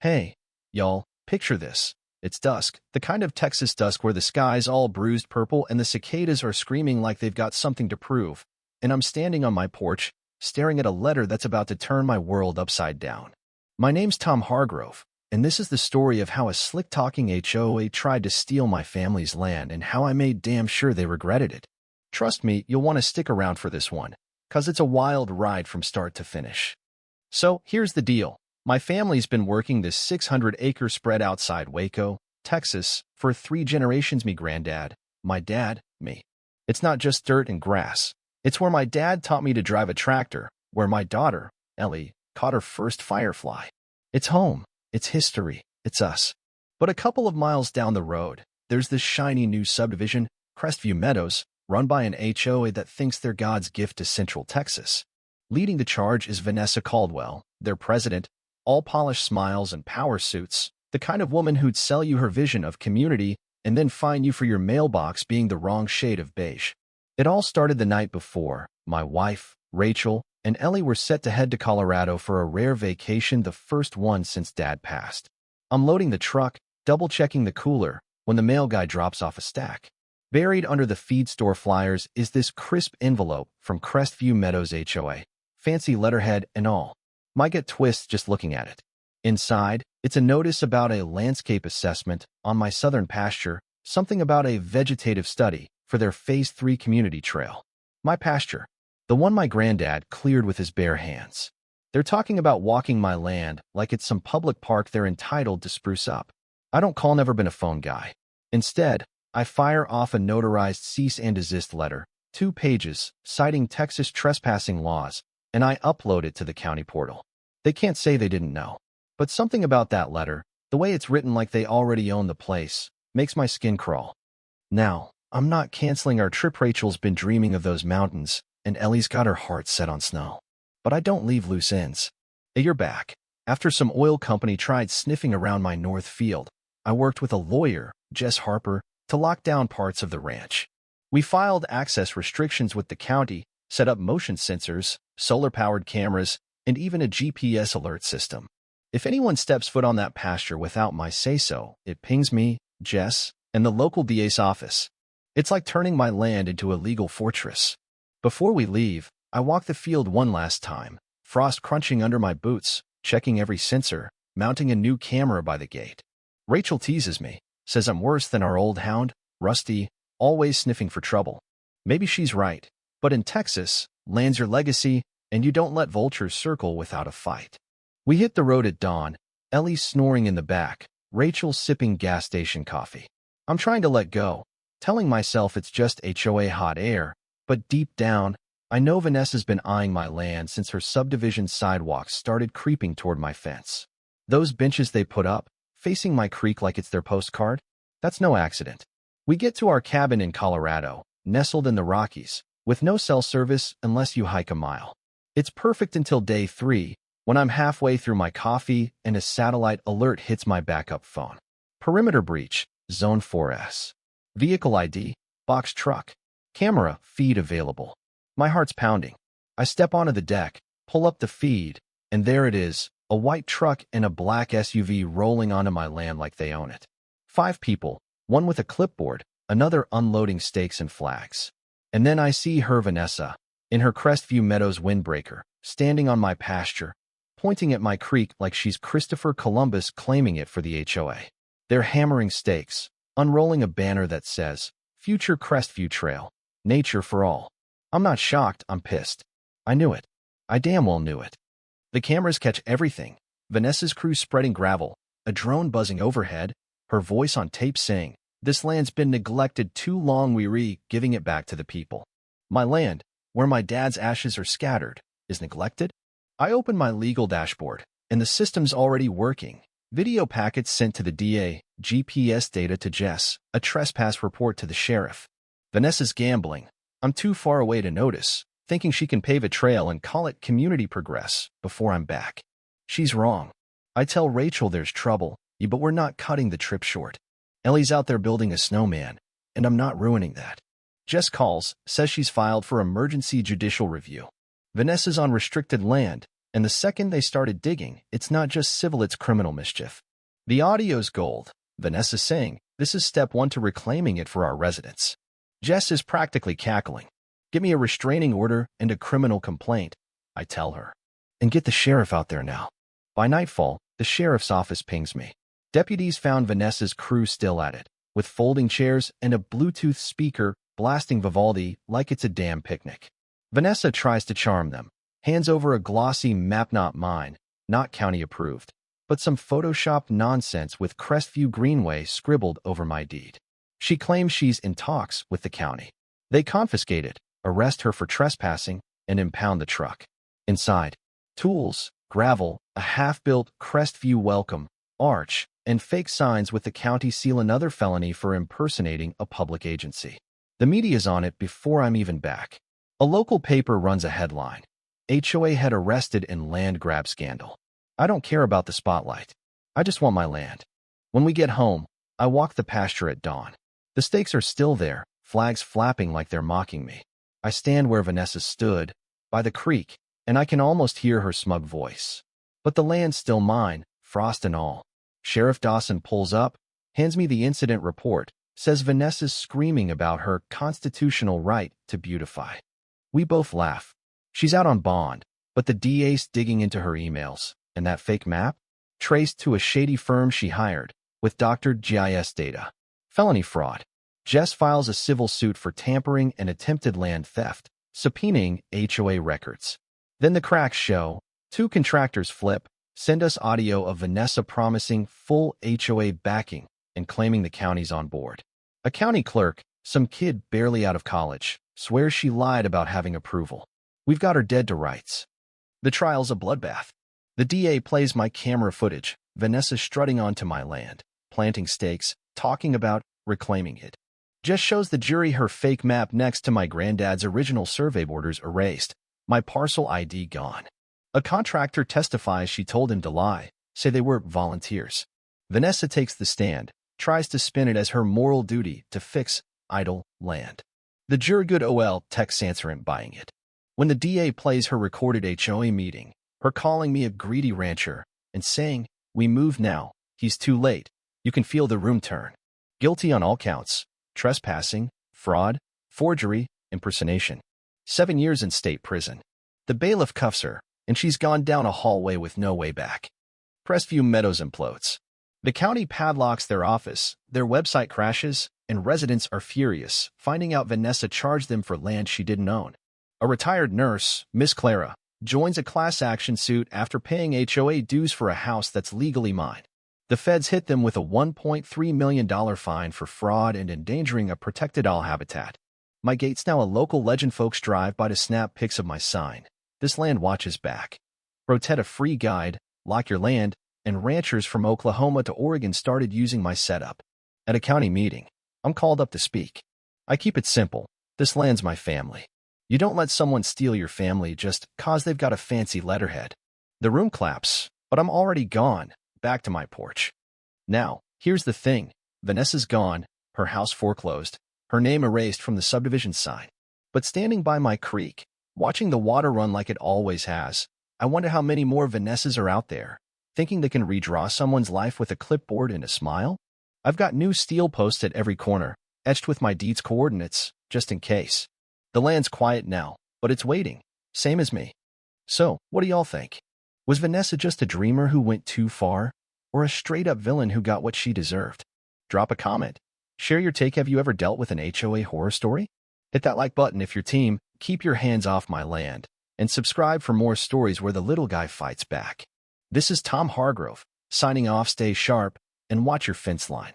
Hey, y'all, picture this. It's dusk, the kind of Texas dusk where the sky's all bruised purple and the cicadas are screaming like they've got something to prove. And I'm standing on my porch, staring at a letter that's about to turn my world upside down. My name's Tom Hargrove, and this is the story of how a slick-talking HOA tried to steal my family's land and how I made damn sure they regretted it. Trust me, you'll want to stick around for this one, 'cause it's a wild ride from start to finish. So, here's the deal. My family's been working this 600-acre spread outside Waco, Texas, for 3 generations. Me granddad, my dad, me. It's not just dirt and grass. It's where my dad taught me to drive a tractor, where my daughter, Ellie, caught her first firefly. It's home. It's history. It's us. But a couple of miles down the road, there's this shiny new subdivision, Crestview Meadows, run by an HOA that thinks they're God's gift to Central Texas. Leading the charge is Vanessa Caldwell, their president, all polished smiles and power suits, the kind of woman who'd sell you her vision of community and then fine you for your mailbox being the wrong shade of beige. It all started the night before. My wife, Rachel, and Ellie were set to head to Colorado for a rare vacation, the first one since Dad passed. I'm loading the truck, double-checking the cooler, when the mail guy drops off a stack. Buried under the feed store flyers is this crisp envelope from Crestview Meadows HOA, fancy letterhead and all. Might get twists just looking at it. Inside, it's a notice about a landscape assessment on my southern pasture, something about a vegetative study for their Phase 3 community trail. My pasture, the one my granddad cleared with his bare hands. They're talking about walking my land like it's some public park they're entitled to spruce up. I don't call, never been a phone guy. Instead, I fire off a notarized cease and desist letter, 2 pages, citing Texas trespassing laws, and I upload it to the county portal. They can't say they didn't know. But something about that letter, the way it's written like they already own the place, makes my skin crawl. Now, I'm not canceling our trip. Rachel's been dreaming of those mountains, and Ellie's got her heart set on snow. But I don't leave loose ends. A year back, after some oil company tried sniffing around my north field, I worked with a lawyer, Jess Harper, to lock down parts of the ranch. We filed access restrictions with the county, set up motion sensors, solar-powered cameras, and even a GPS alert system. If anyone steps foot on that pasture without my say-so, it pings me, Jess, and the local DA's office. It's like turning my land into a legal fortress. Before we leave, I walk the field one last time, frost crunching under my boots, checking every sensor, mounting a new camera by the gate. Rachel teases me, says I'm worse than our old hound, Rusty, always sniffing for trouble. Maybe she's right, but in Texas, land's your legacy, and you don't let vultures circle without a fight. We hit the road at dawn, Ellie snoring in the back, Rachel sipping gas station coffee. I'm trying to let go, telling myself it's just HOA hot air, but deep down, I know Vanessa's been eyeing my land since her subdivision sidewalks started creeping toward my fence. Those benches they put up, facing my creek like it's their postcard, that's no accident. We get to our cabin in Colorado, nestled in the Rockies, with no cell service unless you hike a mile. It's perfect until day 3, when I'm halfway through my coffee and a satellite alert hits my backup phone. Perimeter breach, Zone 4S. Vehicle ID, box truck. Camera, feed available. My heart's pounding. I step onto the deck, pull up the feed, and there it is, a white truck and a black SUV rolling onto my land like they own it. 5 people, one with a clipboard, another unloading stakes and flags. And then I see her, Vanessa, in her Crestview Meadows windbreaker, standing on my pasture, pointing at my creek like she's Christopher Columbus claiming it for the HOA. They're hammering stakes, unrolling a banner that says, Future Crestview Trail, Nature for All. I'm not shocked, I'm pissed. I knew it. I damn well knew it. The cameras catch everything. Vanessa's crew spreading gravel, a drone buzzing overhead, her voice on tape saying, This land's been neglected too long, we giving it back to the people. My land, where my dad's ashes are scattered, is neglected? I open my legal dashboard, and the system's already working. Video packets sent to the DA, GPS data to Jess, a trespass report to the sheriff. Vanessa's gambling. I'm too far away to notice, thinking she can pave a trail and call it community progress before I'm back. She's wrong. I tell Rachel there's trouble, but we're not cutting the trip short. Ellie's out there building a snowman, and I'm not ruining that. Jess calls, says she's filed for emergency judicial review. Vanessa's on restricted land, And the second they started digging, it's not just civil, it's criminal mischief. The audio's gold. Vanessa saying, "This is step one to reclaiming it for our residents." Jess is practically cackling. "Give me a restraining order and a criminal complaint," I tell her. "And get the sheriff out there now." By nightfall, the sheriff's office pings me. Deputies found Vanessa's crew still at it, with folding chairs and a Bluetooth speaker blasting Vivaldi like it's a damn picnic. Vanessa tries to charm them, hands over a glossy map, not mine, not county approved, but some Photoshopped nonsense with Crestview Greenway scribbled over my deed. She claims she's in talks with the county. They confiscate it, arrest her for trespassing, and impound the truck. Inside, tools, gravel, a half-built Crestview welcome arch, and fake signs with the county seal, another felony for impersonating a public agency. The media's on it before I'm even back. A local paper runs a headline: HOA head arrested in land grab scandal. I don't care about the spotlight. I just want my land. When we get home, I walk the pasture at dawn. The stakes are still there, flags flapping like they're mocking me. I stand where Vanessa stood, by the creek, and I can almost hear her smug voice. But the land's still mine, frost and all. Sheriff Dawson pulls up, hands me the incident report, says Vanessa's screaming about her constitutional right to beautify. We both laugh. She's out on bond, but the DA's digging into her emails, and that fake map? Traced to a shady firm she hired, with doctored GIS data. Felony fraud. Jess files a civil suit for tampering and attempted land theft, subpoenaing HOA records. Then the cracks show. Two contractors flip, send us audio of Vanessa promising full HOA backing and claiming the county's on board. A county clerk, some kid barely out of college, swears she lied about having approval. We've got her dead to rights. The trial's a bloodbath. The DA plays my camera footage, Vanessa strutting onto my land, planting stakes, talking about reclaiming it. Just shows the jury her fake map next to my granddad's original survey borders erased, my parcel ID gone. A contractor testifies she told him to lie, say they were volunteers. Vanessa takes the stand, tries to spin it as her moral duty to fix idle land. The jury good ol Tex answering buying it. When the DA plays her recorded HOA meeting, her calling me a greedy rancher and saying, "We move now, he's too late," you can feel the room turn. Guilty on all counts: trespassing, fraud, forgery, impersonation. 7 years in state prison. The bailiff cuffs her, and she's gone down a hallway with no way back. Crestview Meadows implodes. The county padlocks their office, their website crashes, and residents are furious, finding out Vanessa charged them for land she didn't own. A retired nurse, Miss Clara, joins a class action suit after paying HOA dues for a house that's legally mine. The feds hit them with a $1.3 million fine for fraud and endangering a protected owl habitat. My gate's now a local legend. Folks drive by to snap pics of my sign. This land watches back. Rotetta free guide, lock your land, and ranchers from Oklahoma to Oregon started using my setup. At a county meeting, I'm called up to speak. I keep it simple. This land's my family. You don't let someone steal your family just 'cause they've got a fancy letterhead. The room claps, but I'm already gone, back to my porch. Now, here's the thing. Vanessa's gone, her house foreclosed, her name erased from the subdivision sign. But standing by my creek, watching the water run like it always has, I wonder how many more Vanessas are out there, thinking they can redraw someone's life with a clipboard and a smile? I've got new steel posts at every corner, etched with my deed's coordinates, just in case. The land's quiet now, but it's waiting, same as me. So, what do y'all think? Was Vanessa just a dreamer who went too far, or a straight-up villain who got what she deserved? Drop a comment. Share your take. Have you ever dealt with an HOA horror story? Hit that like button if your team, keep your hands off my land, and subscribe for more stories where the little guy fights back. This is Tom Hargrove, signing off. Stay sharp, and watch your fence line.